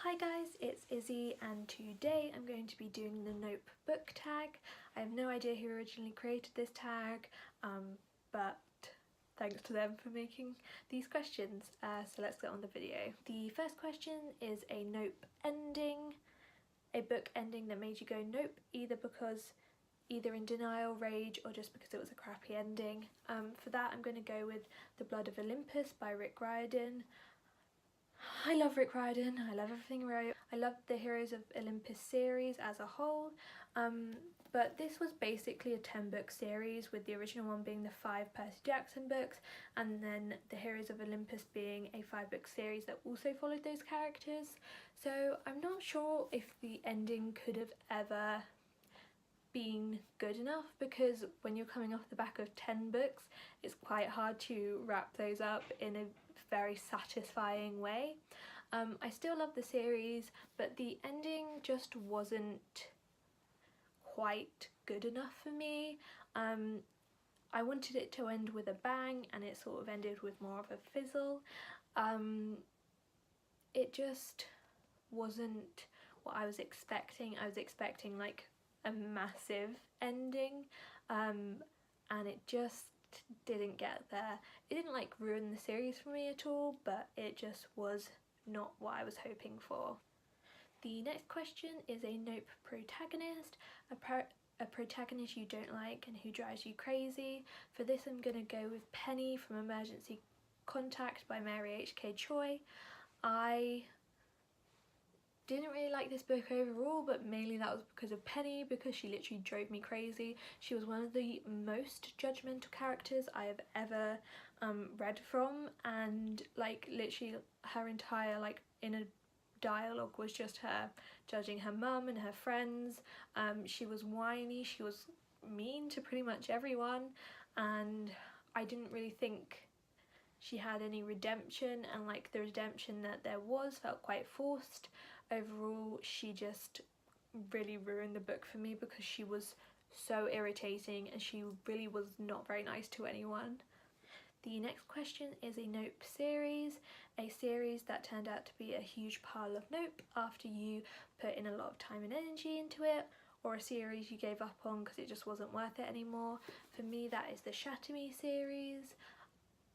Hi guys, it's Izzy and today I'm going to be doing the Knope book tag. I have no idea who originally created this tag, but thanks to them for making these questions. So let's get on the video. The first question is a Knope ending, a book ending that made you go nope, either in denial, rage, or just because it was a crappy ending. For that I'm going to go with The Blood of Olympus by Rick Riordan. I love Rick Riordan, I love everything he wrote. I love the Heroes of Olympus series as a whole, but this was basically a 10-book series, with the original one being the 5 Percy Jackson books, and then the Heroes of Olympus being a 5-book series that also followed those characters. So I'm not sure if the ending could have ever been good enough, because when you're coming off the back of 10 books it's quite hard to wrap those up in a very satisfying way. I still love the series, but the ending just wasn't quite good enough for me. I wanted it to end with a bang and it sort of ended with more of a fizzle. It just wasn't what I was expecting. I was expecting like a massive ending, and it just didn't get there. It didn't like ruin the series for me at all, but it just was not what I was hoping for. The next question is a Knope protagonist, a protagonist you don't like and who drives you crazy. For this I'm gonna go with Penny from Emergency Contact by Mary H.K. Choi. I didn't really like this book overall, but mainly that was because of Penny, because she literally drove me crazy. She was one of the most judgmental characters I have ever read from, and like literally her entire like inner dialogue was just her judging her mum and her friends. She was whiny, she was mean to pretty much everyone, and I didn't really think she had any redemption, and like the redemption that there was felt quite forced. Overall, she just really ruined the book for me because she was so irritating and she really was not very nice to anyone. The next question is a Knope series, a series that turned out to be a huge pile of Knope after you put in a lot of time and energy into it, or a series you gave up on because it just wasn't worth it anymore. For me, that is the Shatter Me series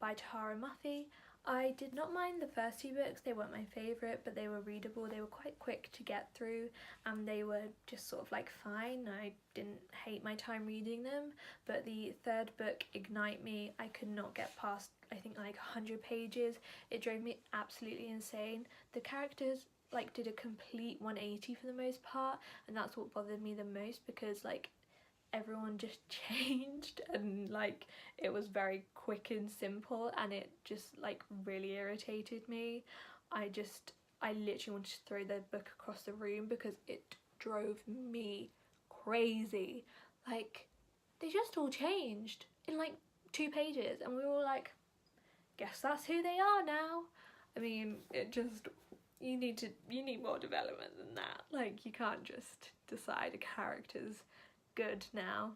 by Tara Muffy. I did not mind the first 2 books, they weren't my favourite, but they were readable, they were quite quick to get through, and they were just sort of like fine. I didn't hate my time reading them, but the 3rd book, Ignite Me, I could not get past I think like 100 pages. It drove me absolutely insane. The characters like did a complete 180 for the most part, and that's what bothered me the most, because like everyone just changed and like it was very quick and simple, and it just like really irritated me. I literally wanted to throw the book across the room because it drove me crazy. Like they just all changed in like 2 pages and we were all like, guess that's who they are now. I mean, it just, you need more development than that. Like you can't just decide a character's good now.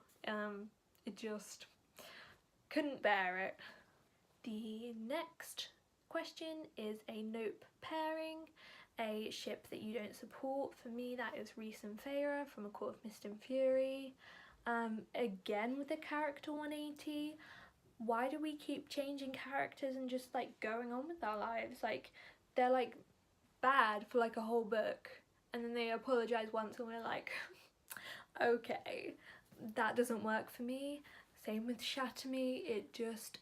It just couldn't bear it. The next question is a Knope pairing, a ship that you don't support. For me that is Rhys and Feyre from A Court of Mist and Fury. Again with the character 180. Why do we keep changing characters and just like going on with our lives? Like they're like bad for like a whole book and then they apologise once and we're like okay, that doesn't work for me. Same with Shatter Me, it just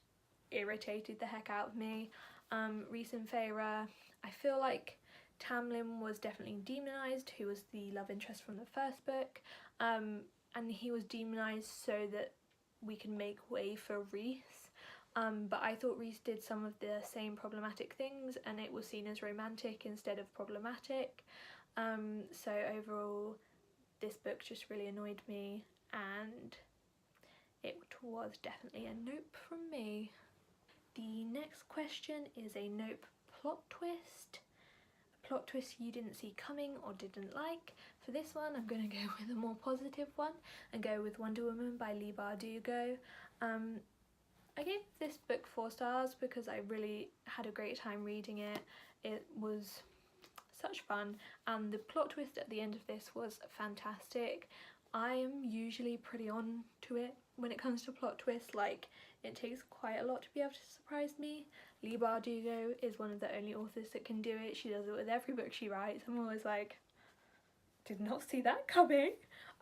irritated the heck out of me. Rhys and Feyre, I feel like Tamlin was definitely demonised, who was the love interest from the first book, and he was demonised so that we can make way for Rhys. But I thought Rhys did some of the same problematic things and it was seen as romantic instead of problematic. So overall this book just really annoyed me and it was definitely a Knope from me. The next question is a Knope plot twist. A plot twist you didn't see coming or didn't like. For this one I'm going to go with a more positive one and go with Wonder Woman by Leigh Bardugo. I gave this book 4 stars because I really had a great time reading it. It was such fun, and the plot twist at the end of this was fantastic. I am usually pretty on to it when it comes to plot twists, like it takes quite a lot to be able to surprise me. Leigh Bardugo is one of the only authors that can do it. She does it with every book she writes. I'm always like, did not see that coming.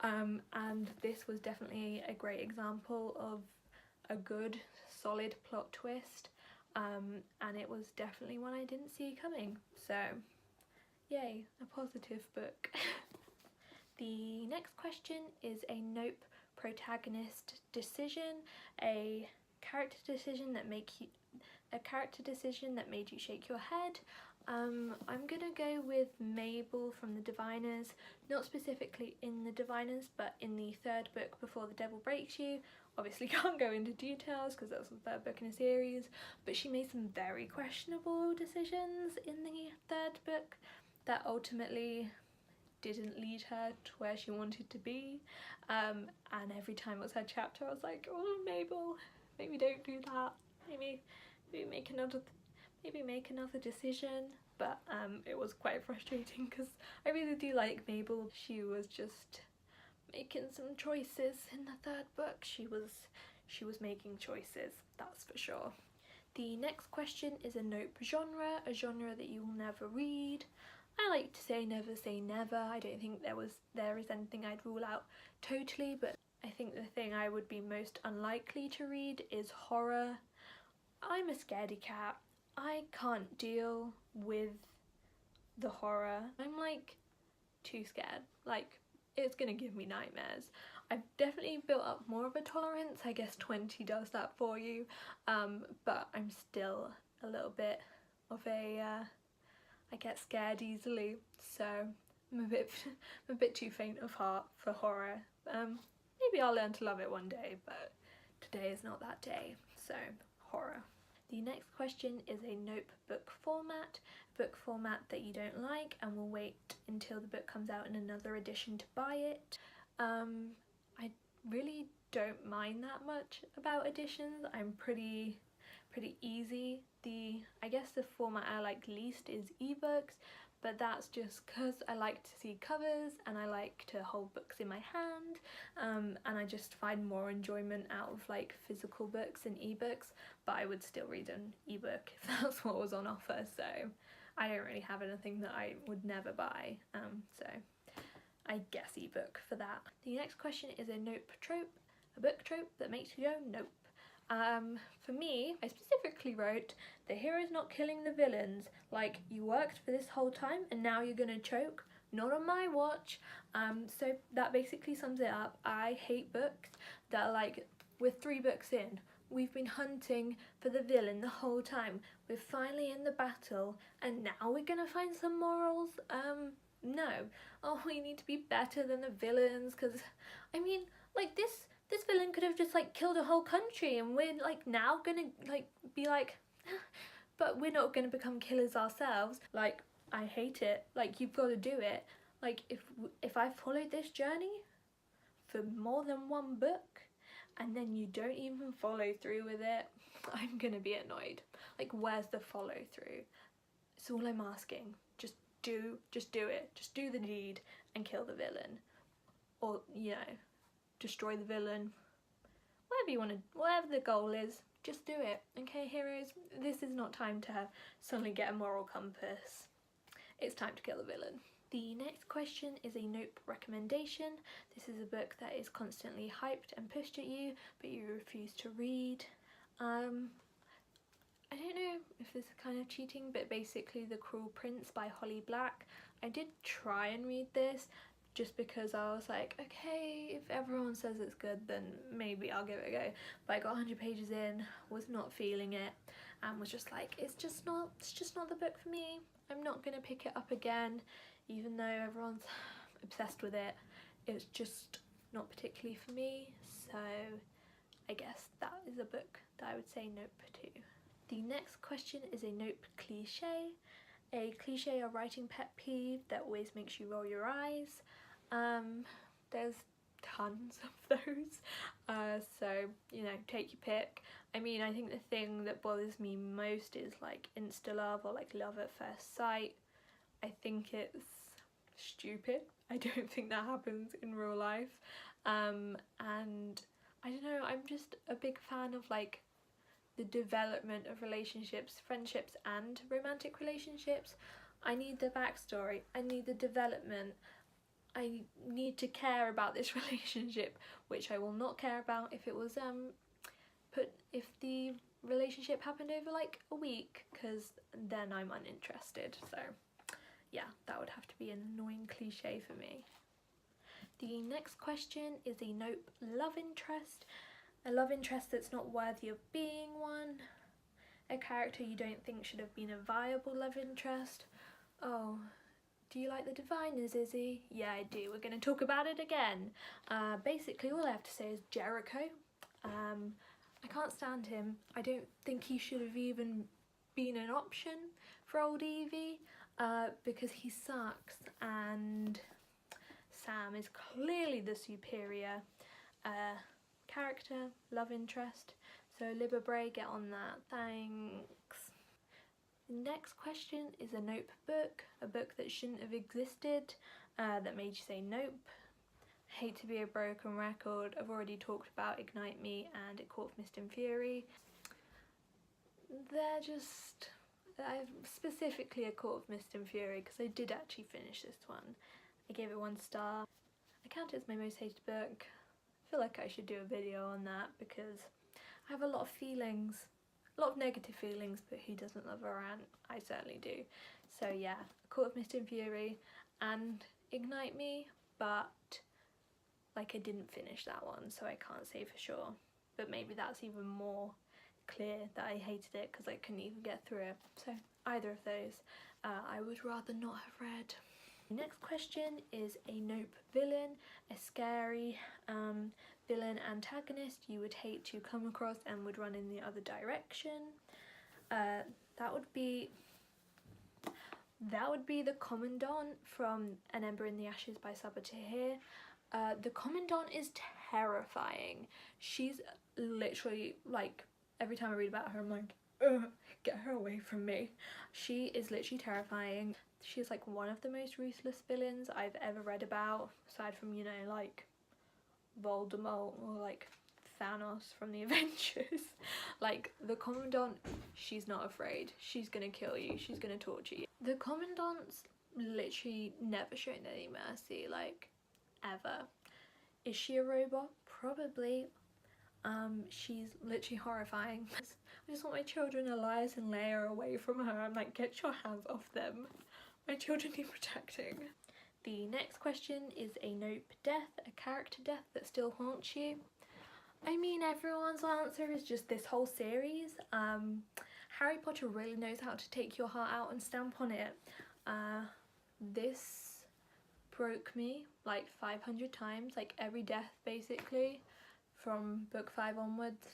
And this was definitely a great example of a good solid plot twist, and it was definitely one I didn't see coming, so yay, a positive book. The next question is a Knope protagonist decision, a character decision that made you shake your head. I'm gonna go with Mabel from the Diviners, not specifically in the Diviners, but in the third book, Before the Devil Breaks You. Obviously can't go into details because that's the third book in a series, but she made some very questionable decisions in the third book that ultimately didn't lead her to where she wanted to be, and every time it was her chapter I was like, oh Mabel, maybe don't do that, maybe make another decision. But it was quite frustrating because I really do like Mabel. She was just making some choices in the third book. She was making choices, that's for sure. The next question is a Knope genre, a genre that you will never read. I like to say never. I don't think there is anything I'd rule out totally, but I think the thing I would be most unlikely to read is horror. I'm a scaredy cat. I can't deal with the horror. I'm like too scared. Like, it's gonna give me nightmares. I've definitely built up more of a tolerance. I guess 20 does that for you, but I'm still a little bit of a I get scared easily, so I'm a bit too faint of heart for horror. Maybe I'll learn to love it one day, but today is not that day, so horror. The next question is a Knope book format that you don't like and will wait until the book comes out in another edition to buy it. I really don't mind that much about editions. I'm pretty easy. I guess the format I like least is ebooks, but that's just because I like to see covers and I like to hold books in my hand, and I just find more enjoyment out of like physical books and ebooks, but I would still read an ebook if that's what was on offer, so I don't really have anything that I would never buy, so I guess ebook for that. The next question is a Knope trope, a book trope that makes you go nope. For me, I specifically wrote, the hero's not killing the villains, like, you worked for this whole time and now you're gonna choke, not on my watch. So that basically sums it up. I hate books that are like, we're 3 books in, we've been hunting for the villain the whole time, we're finally in the battle, and now we're gonna find some morals? No. Oh, we need to be better than the villains, because, I mean, like, this villain could have just like killed a whole country, and we're like now gonna like be like, but we're not gonna become killers ourselves. Like, I hate it. Like, you've got to do it. Like, if I followed this journey for more than 1 book and then you don't even follow through with it, I'm gonna be annoyed. Like, where's the follow through? It's all I'm asking. Just do it. Just do the deed and kill the villain, or you know, destroy the villain, whatever you want to, whatever the goal is, just do it. Okay, heroes, this is not time to suddenly get a moral compass. It's time to kill the villain. The next question is a Knope recommendation. This is a book that is constantly hyped and pushed at you, but you refuse to read. I don't know if this is kind of cheating, but basically The Cruel Prince by Holly Black. I did try and read this, just because I was like, okay, if everyone says it's good, then maybe I'll give it a go. But I got 100 pages in, was not feeling it, and was just like, it's just not the book for me. I'm not gonna pick it up again, even though everyone's obsessed with it. It's just not particularly for me, so I guess that is a book that I would say nope to. The next question is a Knope cliche. A cliche or writing pet peeve that always makes you roll your eyes. There's tons of those, so, you know, take your pick. I mean, I think the thing that bothers me most is like insta-love or like love at first sight. I think it's stupid. I don't think that happens in real life. And I don't know, I'm just a big fan of like the development of relationships, friendships and romantic relationships. I need the backstory, I need the development, I need to care about this relationship, which I will not care about if it was if the relationship happened over like a week, because then I'm uninterested. So yeah, that would have to be an annoying cliche for me. The next question is a Knope love interest. A love interest that's not worthy of being one. A character you don't think should have been a viable love interest. Oh, do you like the Diviners, Izzy? Yeah, I do. We're going to talk about it again. Basically, all I have to say is Jericho. I can't stand him. I don't think he should have even been an option for old Evie, because he sucks, and Sam is clearly the superior character, love interest. So Libba Bray, get on that, thanks. The next question is a Knope book, a book that shouldn't have existed, that made you say nope. Hate to be a broken record, I've already talked about Ignite Me and A Court of Mist and Fury. They're just, specifically A Court of Mist and Fury, because I did actually finish this one. I gave it 1 star. I count it as my most hated book. I feel like I should do a video on that because I have a lot of feelings, a lot of negative feelings, but who doesn't love a rant? I certainly do. So yeah, A Court of Mist and Fury and Ignite Me, but like I didn't finish that one, so I can't say for sure. But maybe that's even more clear that I hated it because I couldn't even get through it. So either of those I would rather not have read. The next question is a Knope villain, a scary villain antagonist you would hate to come across and would run in the other direction. That would be the Commandant from An Ember in the Ashes by Sabaa Tahir. The Commandant is terrifying. She's literally like, every time I read about her I'm like, ugh, get her away from me. She is literally terrifying. She's like one of the most ruthless villains I've ever read about, aside from, you know, like Voldemort or like Thanos from the Avengers. Like the Commandant, she's not afraid. She's gonna kill you, she's gonna torture you. The Commandant's literally never shown any mercy, like ever. Is she a robot? Probably. She's literally horrifying. I just want my children, Elias and Leia, away from her. I'm like, get your hands off them. My children need protecting. The next question is a Knope death, a character death that still haunts you. I mean, everyone's answer is just this whole series. Harry Potter really knows how to take your heart out and stamp on it. This broke me like 500 times, like every death basically from book 5 onwards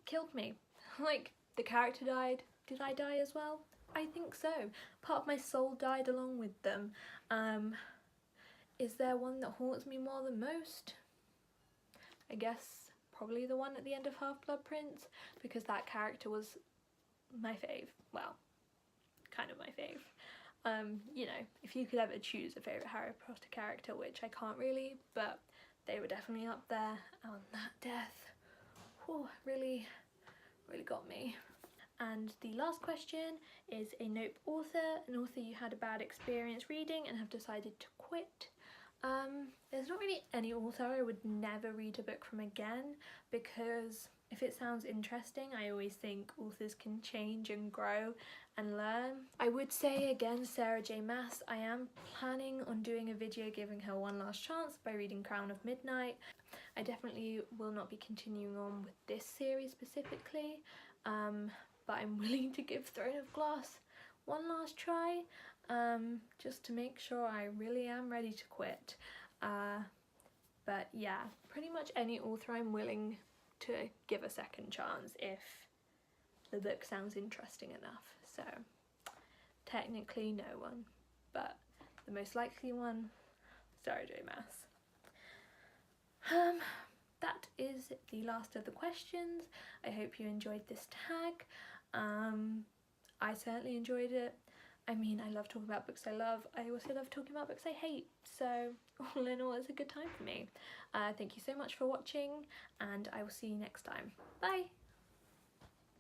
killed me. Like, the character died. Did I die as well? I think so. Part of my soul died along with them. Is there one that haunts me more than most? I guess probably the one at the end of Half-Blood Prince, because that character was my fave. Well, kind of my fave. You know, if you could ever choose a favourite Harry Potter character, which I can't really, but they were definitely up there. And that death, whew, really got me. And the last question is a Knope author, an author you had a bad experience reading and have decided to quit. There's not really any author I would never read a book from again, because if it sounds interesting, I always think authors can change and grow and learn. I would say again, Sarah J Maas. I am planning on doing a video giving her one last chance by reading Crown of Midnight. I definitely will not be continuing on with this series specifically, but I'm willing to give Throne of Glass one last try, just to make sure I really am ready to quit. But yeah, pretty much any author I'm willing to give a second chance if the book sounds interesting enough. So technically no one, but the most likely one, Sarah J Maas. That is the last of the questions. I hope you enjoyed this tag. I certainly enjoyed it. I mean, I love talking about books I love. I also love talking about books I hate. So all in all, it's a good time for me. Thank you so much for watching, and I will see you next time. Bye!